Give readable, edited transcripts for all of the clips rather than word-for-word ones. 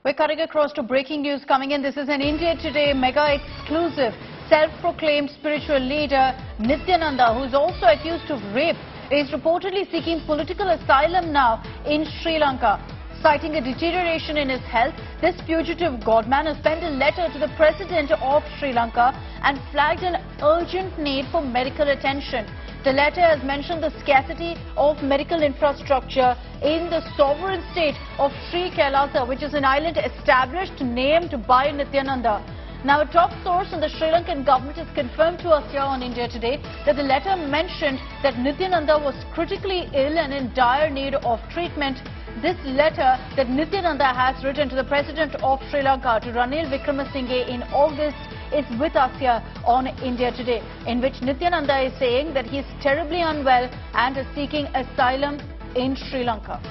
We're cutting across to breaking news coming in. This is an India Today mega exclusive. Self-proclaimed spiritual leader Nithyananda, who is also accused of rape, is reportedly seeking political asylum now in Sri Lanka. Citing a deterioration in his health, this fugitive godman has penned a letter to the president of Sri Lanka and flagged an urgent need for medical attention. The letter has mentioned the scarcity of medical infrastructure in the sovereign state of Shrikailasa, which is an island established named by Nithyananda. Now, a top source in the Sri Lankan government has confirmed to us here on India Today that the letter mentioned that Nithyananda was critically ill and in dire need of treatment. This letter that Nithyananda has written to the President of Sri Lanka, to Ranil Wickremesinghe, in August is with us here on India Today, in which Nithyananda is saying that he is terribly unwell and is seeking asylum in Sri Lanka.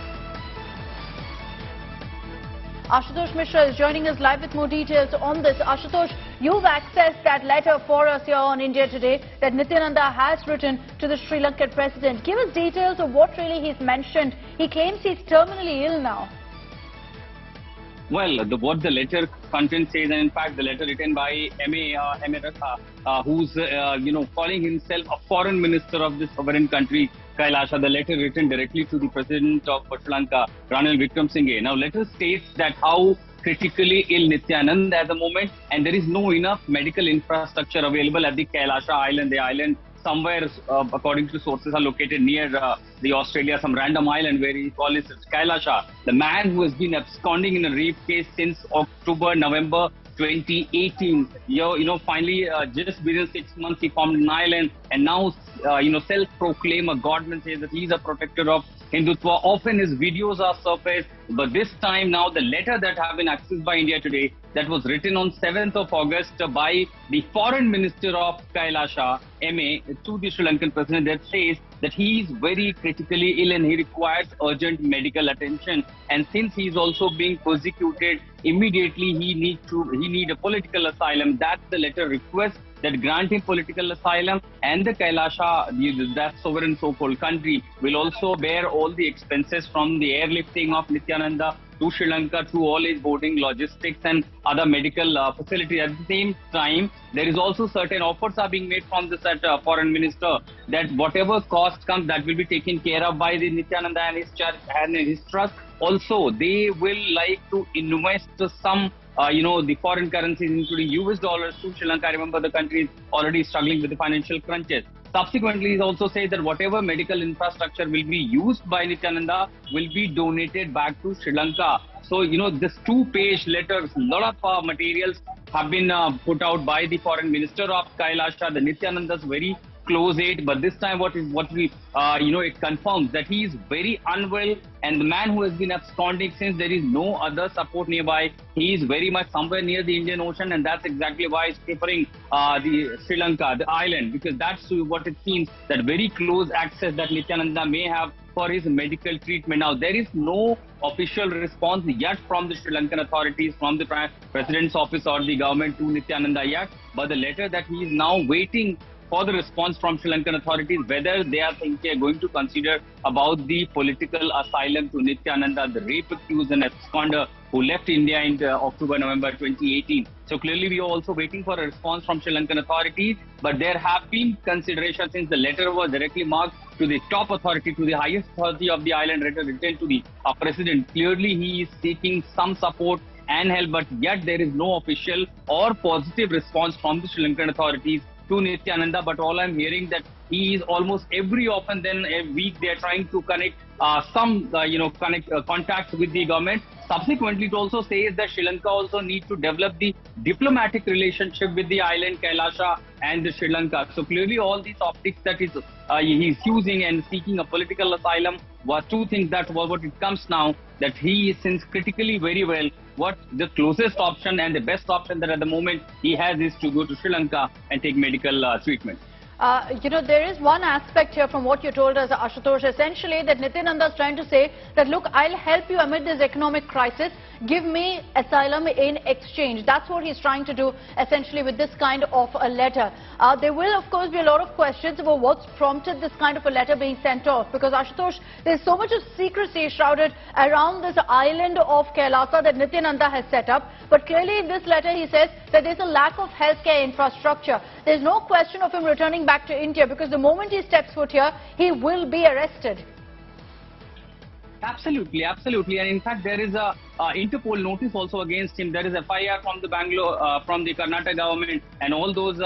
Ashutosh Mishra is joining us live with more details on this. Ashutosh, you've accessed that letter for us here on India Today that Nithyananda has written to the Sri Lankan president. Give us details of what really he's mentioned. He claims he's terminally ill now. Well, what the letter content says, and in fact the letter written by who's calling himself a foreign minister of this sovereign country, Kailasha, the letter written directly to the president of Sri Lanka, Ranil Wickremesinghe. Now, letter states that how critically ill Nithyananda at the moment, and there is no enough medical infrastructure available at the Kailasha island. The island somewhere, according to sources, are located near the Australia, some random island where he calls it Kailasha. The man who has been absconding in a rape case since November 2018, finally just within 6 months he formed an island, and now self-proclaimed a godman, says that he's a protector of Hindutva. Often his videos are surfaced, but this time now the letter that have been accessed by India Today, that was written on 7th of August by the foreign minister of Kailasha, MA, to the Sri Lankan president, that says that he is very critically ill and he requires urgent medical attention. And since he is also being persecuted, immediately he need a political asylum. That's the letter request that grant him political asylum, and the Kailasha, that sovereign so-called country, will also bear all the expenses from the airlifting of Nithyananda to Sri Lanka, through all his boarding, logistics and other medical facilities. At the same time, there is also certain offers are being made from this foreign minister that whatever cost comes, that will be taken care of by the Nithyananda and his church and his trust. Also, they will like to invest some the foreign currencies, including US dollars, to Sri Lanka. Remember, the country is already struggling with the financial crunches. Subsequently, he also says that whatever medical infrastructure will be used by Nithyananda will be donated back to Sri Lanka. So, this two-page letters, a lot of materials have been put out by the foreign minister of Kailasha, the Nithyananda's very close aid, but this time it confirms that he is very unwell, and the man who has been absconding, since there is no other support nearby, he is very much somewhere near the Indian Ocean, and that's exactly why he's preferring the Sri Lanka, the island, because that's what it seems, that very close access that Nithyananda may have for his medical treatment. Now, there is no official response yet from the Sri Lankan authorities, from the President's office or the government to Nithyananda yet, but the letter that he is now waiting for the response from Sri Lankan authorities, whether they are going to consider about the political asylum to Nithyananda, the rape accused and absconder who left India in November 2018. So clearly we are also waiting for a response from Sri Lankan authorities, but there have been considerations, since the letter was directly marked to the top authority, to the highest authority of the island, written to the president. Clearly he is seeking some support and help, but yet there is no official or positive response from the Sri Lankan authorities to Nithyananda. But all I'm hearing that he is almost every often then a week they are trying to connect contacts with the government. Subsequently, it also says that Sri Lanka also needs to develop the diplomatic relationship with the island Kailasha and the Sri Lanka. So clearly all these optics that he's using and seeking a political asylum were two things that what it comes now, that he is since critically very well. What the closest option and the best option that at the moment he has is to go to Sri Lanka and take medical treatment. There is one aspect here from what you told us, Ashutosh, essentially that Nithyananda is trying to say that, look, I'll help you amid this economic crisis. give me asylum in exchange. That's what he's trying to do essentially with this kind of a letter. There will of course be a lot of questions about what's prompted this kind of a letter being sent off, because Ashutosh, there's so much of secrecy shrouded around this island of Kailasa that Nithyananda has set up. But clearly in this letter he says that there's a lack of healthcare infrastructure. There's no question of him returning back to India, because the moment he steps foot here, he will be arrested. Absolutely, absolutely. And in fact, there is a Interpol notice also against him. There is FIR from the from the Karnataka government, and all those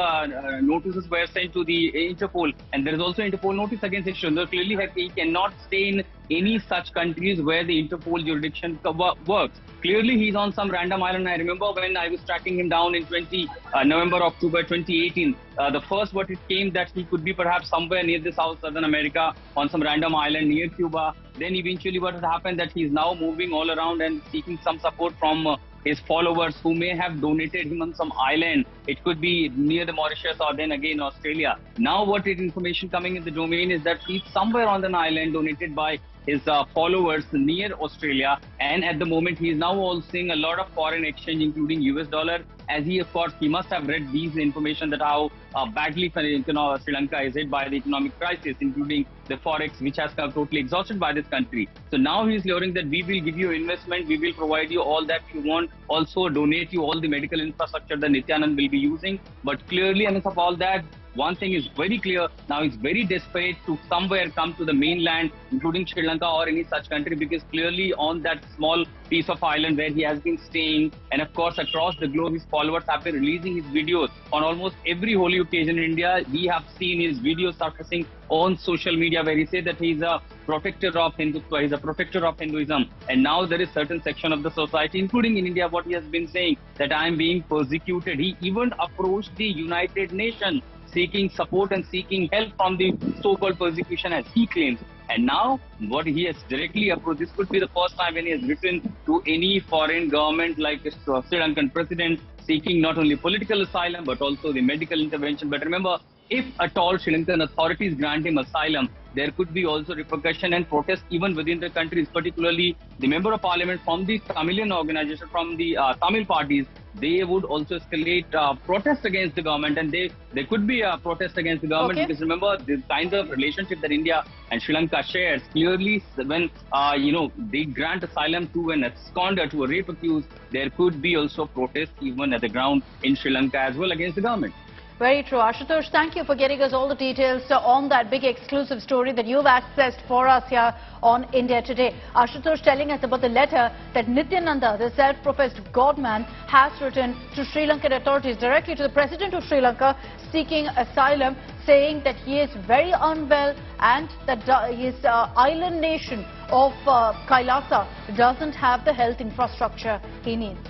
notices were sent to the Interpol. And there is also Interpol notice against him. So clearly, he cannot stay in any such countries where the Interpol jurisdiction works. Clearly, he's on some random island. I remember when I was tracking him down in October 2018. The first what it came that he could be perhaps somewhere near the Southern America on some random island near Cuba. Then eventually what has happened that he's now moving all around and seeking some support from his followers who may have donated him on some island. It could be near the Mauritius or then again Australia. Now what is information coming in the domain is that he's somewhere on an island donated by his followers near Australia, and at the moment he is now also seeing a lot of foreign exchange including US dollar, as he of course he must have read these information that how badly Sri Lanka is hit by the economic crisis, including the forex which has come totally exhausted by this country. So now he is luring that we will give you investment, we will provide you all that you want, also donate you all the medical infrastructure that Nithyananda will be using. But clearly amidst of all that, one thing is very clear, now he's very desperate to somewhere come to the mainland, including Sri Lanka or any such country, because clearly on that small piece of island where he has been staying, and of course across the globe his followers have been releasing his videos on almost every holy occasion in India. We have seen his videos surfacing on social media where he said that he's a protector of Hindutva, he's a protector of Hinduism, and now there is certain section of the society, including in India, what he has been saying that I am being persecuted. He even approached the United Nations seeking support and seeking help from the so-called persecution as he claims. And now what he has directly approached, this could be the first time when he has written to any foreign government like the Sri Lankan president seeking not only political asylum but also the medical intervention. But remember, if at all Sri Lankan authorities grant him asylum, there could be also repercussion and protest even within the countries, particularly the member of parliament from the Tamilian organization, from the Tamil parties. They would also escalate protest against the government, and there could be a protest against the government, because remember the kinds of relationship that India and Sri Lanka shares. Clearly, when they grant asylum to an absconder, to a rape accused, there could be also protest even at the ground in Sri Lanka as well against the government. Very true. Ashutosh, thank you for getting us all the details on that big exclusive story that you've accessed for us here on India Today. Ashutosh telling us about the letter that Nithyananda, the self-professed godman, has written to Sri Lankan authorities, directly to the President of Sri Lanka, seeking asylum, saying that he is very unwell and that his island nation of Kailasa doesn't have the health infrastructure he needs.